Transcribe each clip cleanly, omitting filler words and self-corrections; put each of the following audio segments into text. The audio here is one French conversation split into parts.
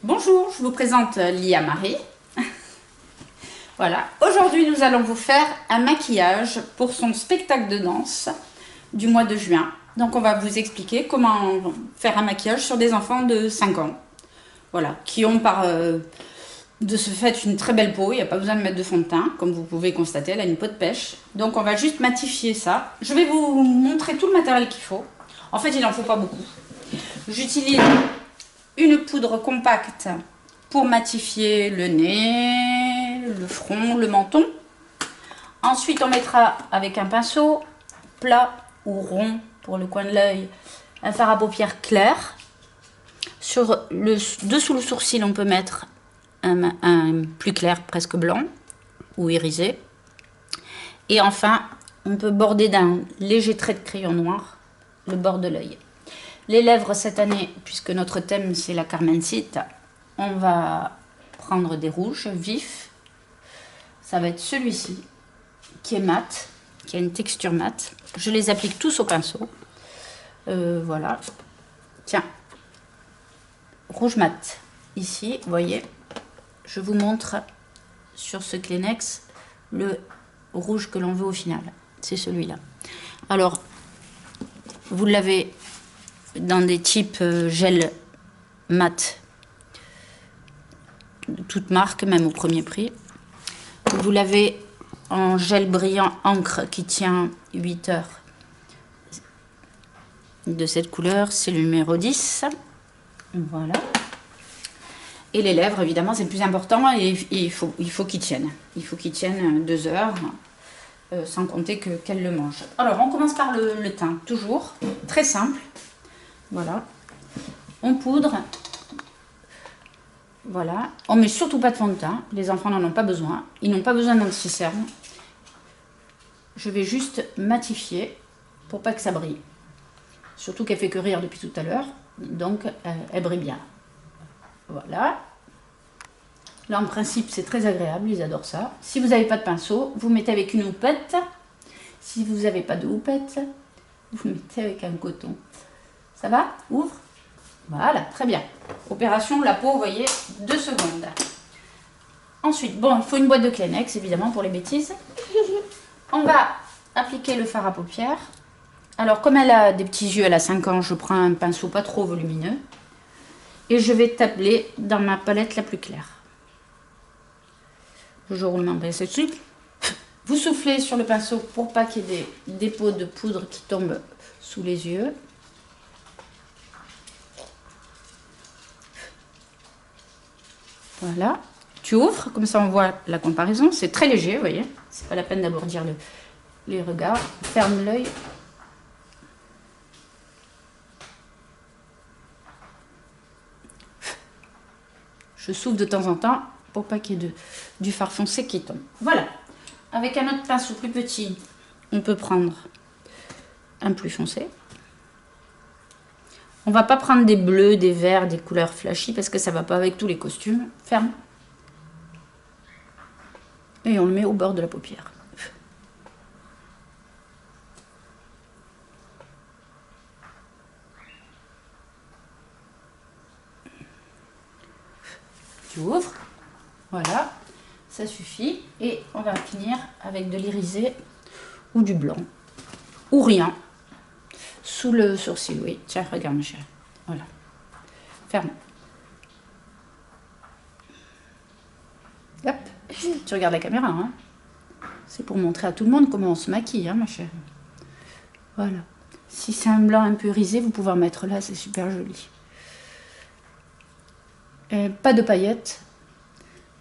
Bonjour, je vous présente Lia Marie. Voilà, aujourd'hui nous allons vous faire un maquillage pour son spectacle de danse du mois de juin. Donc on va vous expliquer comment faire un maquillage sur des enfants de 5 ans. Voilà, qui ont de ce fait une très belle peau, il n'y a pas besoin de mettre de fond de teint, comme vous pouvez constater, elle a une peau de pêche. Donc on va juste matifier ça. Je vais vous montrer tout le matériel qu'il faut. En fait, il n'en faut pas beaucoup. J'utilise une poudre compacte pour matifier le nez, le front, le menton. Ensuite, on mettra avec un pinceau plat ou rond pour le coin de l'œil un fard à paupières clair. Dessous le sourcil, on peut mettre un plus clair, presque blanc ou irisé. Et enfin, on peut border d'un léger trait de crayon noir le bord de l'œil. Les lèvres cette année, puisque notre thème c'est la Carmencita, on va prendre des rouges vifs. Ça va être celui-ci, qui est mat, qui a une texture mate. Je les applique tous au pinceau. Voilà. Tiens, rouge mat. Ici, vous voyez, je vous montre sur ce Kleenex le rouge que l'on veut au final. C'est celui-là. Alors, vous l'avez dans des types gel mat de toute marque, même au premier prix. Vous l'avez en gel brillant encre qui tient 8 heures de cette couleur, c'est le numéro 10. Voilà. Et les lèvres, évidemment, c'est le plus important et il faut qu'ils tiennent. Il faut qu'ils tiennent 2 heures, sans compter qu'elle le mange. Alors, on commence par le teint, toujours, très simple. Voilà. On poudre. Voilà. On met surtout pas de fond de teint. Les enfants n'en ont pas besoin. Ils n'ont pas besoin d'anti-cerne. Je vais juste matifier pour pas que ça brille. Surtout qu'elle fait que rire depuis tout à l'heure. Donc, elle brille bien. Voilà. Là, en principe, c'est très agréable. Ils adorent ça. Si vous n'avez pas de pinceau, vous mettez avec une houppette. Si vous n'avez pas de houppette, vous mettez avec un coton. Ça va? Ouvre. Voilà, très bien. Opération la peau, vous voyez, 2 secondes. Ensuite, bon, il faut une boîte de Kleenex, évidemment, pour les bêtises. On va appliquer le fard à paupières. Alors, comme elle a des petits yeux, elle a 5 ans, je prends un pinceau pas trop volumineux. Et je vais tabler dans ma palette la plus claire. Je roule ma pinceau dessus. Vous soufflez sur le pinceau pour pas qu'il y ait des dépôts de poudre qui tombent sous les yeux. Voilà, tu ouvres, comme ça on voit la comparaison, c'est très léger, vous voyez, c'est pas la peine d'alourdir les regards. Ferme l'œil. Je souffle de temps en temps pour pas qu'il y ait du fard foncé qui tombe. Voilà, avec un autre pinceau plus petit, on peut prendre un plus foncé. On va pas prendre des bleus, des verts, des couleurs flashy parce que ça va pas avec tous les costumes. Ferme. Et on le met au bord de la paupière. Tu ouvres. Voilà. Ça suffit. Et on va finir avec de l'irisé ou du blanc. Ou rien. Sous le sourcil, oui. Tiens, regarde, ma chérie. Voilà. Ferme. Hop. Tu regardes la caméra, hein. C'est pour montrer à tout le monde comment on se maquille, hein, ma chérie. Voilà. Si c'est un blanc un peu irisé, vous pouvez en mettre là, c'est super joli. Et pas de paillettes,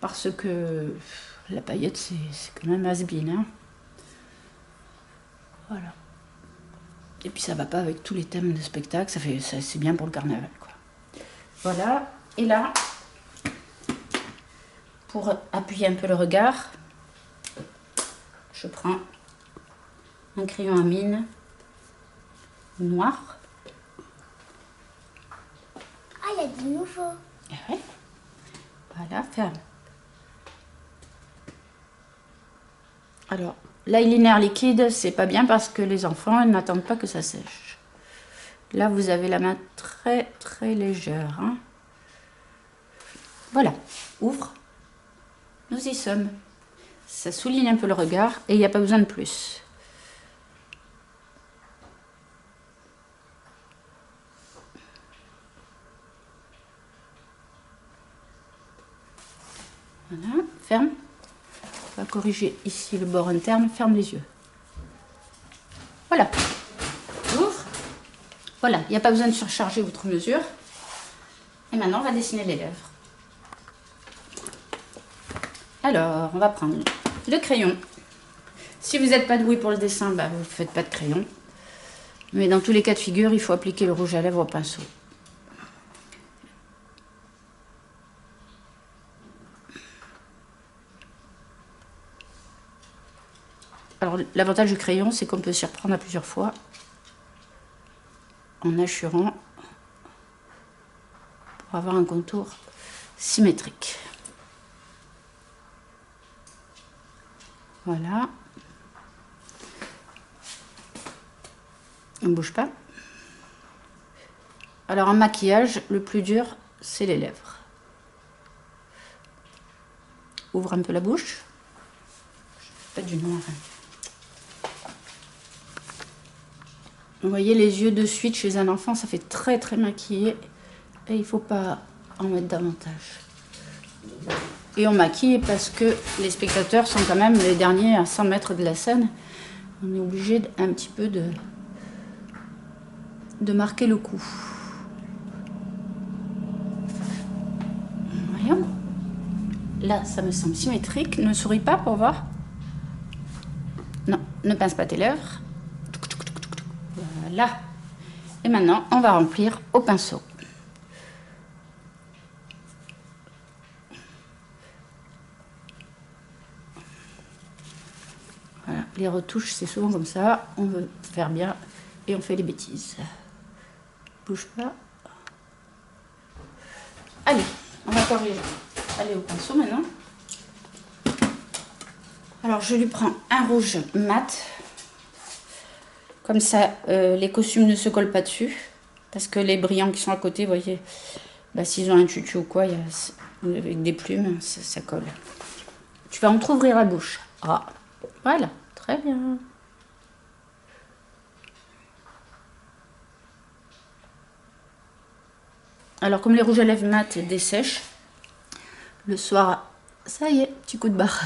parce que la paillette, c'est quand même has-been, hein. Voilà. Et puis ça va pas avec tous les thèmes de spectacle, c'est bien pour le carnaval, quoi. Voilà, et là, pour appuyer un peu le regard, je prends un crayon à mine noir. Ah, il y a du nouveau. Ouais. Voilà, ferme. Alors, l'eyeliner liquide, c'est pas bien parce que les enfants ils n'attendent pas que ça sèche. Là, vous avez la main très très légère, hein. Voilà, ouvre. Nous y sommes. Ça souligne un peu le regard et il n'y a pas besoin de plus. Voilà, ferme. On va corriger ici le bord interne, ferme les yeux. Voilà, ouvre. Voilà, il n'y a pas besoin de surcharger votre mesure. Et maintenant, on va dessiner les lèvres. Alors, on va prendre le crayon. Si vous n'êtes pas doué pour le dessin, bah, vous ne faites pas de crayon. Mais dans tous les cas de figure, il faut appliquer le rouge à lèvres au pinceau. Alors, l'avantage du crayon, c'est qu'on peut s'y reprendre à plusieurs fois en assurant pour avoir un contour symétrique. Voilà. On ne bouge pas. Alors, en maquillage, le plus dur, c'est les lèvres. Ouvre un peu la bouche. Pas du noir. Vous voyez les yeux de suite chez un enfant, ça fait très très maquillé. Et il ne faut pas en mettre davantage. Et on maquille parce que les spectateurs sont quand même les derniers à 100 mètres de la scène. On est obligé un petit peu de marquer le coup. Voyons. Là, ça me semble symétrique. Ne souris pas pour voir. Non, ne pince pas tes lèvres. Voilà. Et maintenant, on va remplir au pinceau. Voilà. Les retouches, c'est souvent comme ça. On veut faire bien et on fait des bêtises. Bouge pas. Allez, on va corriger. Allez au pinceau maintenant. Alors, je lui prends un rouge mat. Comme ça, les costumes ne se collent pas dessus. Parce que les brillants qui sont à côté, vous voyez, bah, s'ils ont un tutu ou quoi, avec des plumes, ça colle. Tu vas entrouvrir la bouche. Ah, voilà, très bien. Alors, comme les rouges à lèvres mat dessèchent, le soir, ça y est, petit coup de barre.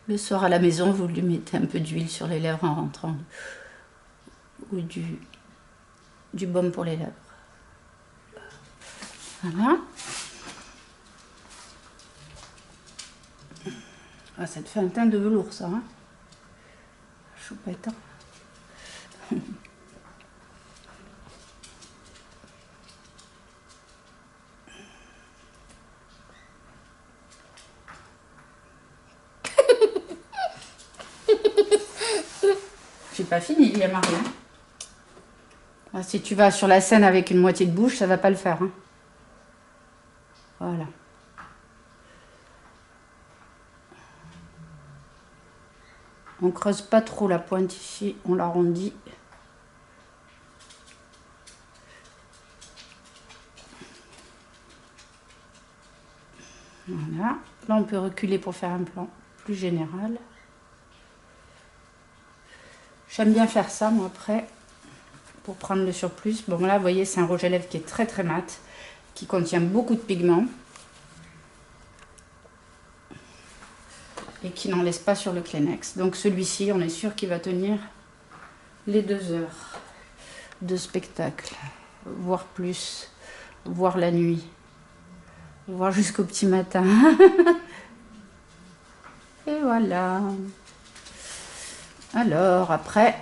Le soir à la maison, vous lui mettez un peu d'huile sur les lèvres en rentrant. Ou du baume pour les lèvres. Voilà. Ah, ça te fait un teint de velours, ça. Hein, choupette. J'ai pas fini, il y a Marie. Ah, si tu vas sur la scène avec une moitié de bouche, ça va pas le faire. Hein. Voilà. On creuse pas trop la pointe ici, on l'arrondit. Voilà. Là, on peut reculer pour faire un plan plus général. J'aime bien faire ça, moi, après, pour prendre le surplus. Bon, là, vous voyez, c'est un rouge à lèvres qui est très, très mat, qui contient beaucoup de pigments et qui n'en laisse pas sur le Kleenex. Donc, celui-ci, on est sûr qu'il va tenir les 2 heures de spectacle, voire plus, voire la nuit, voire jusqu'au petit matin. Et voilà. Alors, après,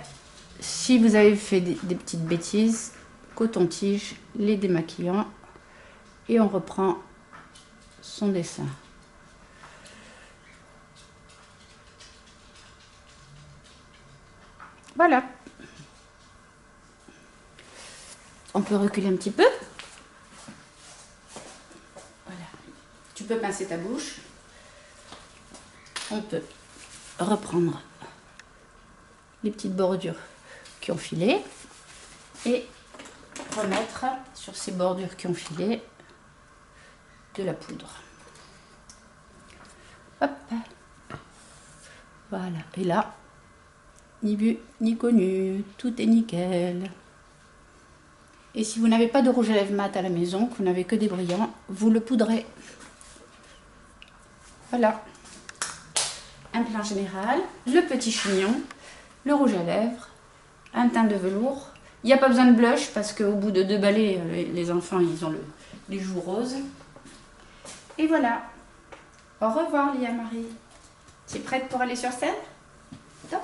si vous avez fait des petites bêtises, coton-tige, les démaquillants, et on reprend son dessin. Voilà. On peut reculer un petit peu. Voilà. Tu peux pincer ta bouche. On peut reprendre les petites bordures qui ont filé et remettre sur ces bordures qui ont filé de la poudre. Hop. Voilà. Et là, ni vu, ni connu. Tout est nickel. Et si vous n'avez pas de rouge à lèvres mat à la maison, que vous n'avez que des brillants, vous le poudrez. Voilà. Un plan général, le petit chignon, le rouge à lèvres, un teint de velours. Il n'y a pas besoin de blush parce qu'au bout de 2 balais, les enfants ils ont les joues roses. Et voilà. Au revoir Lia Marie. Tu es prête pour aller sur scène? Top.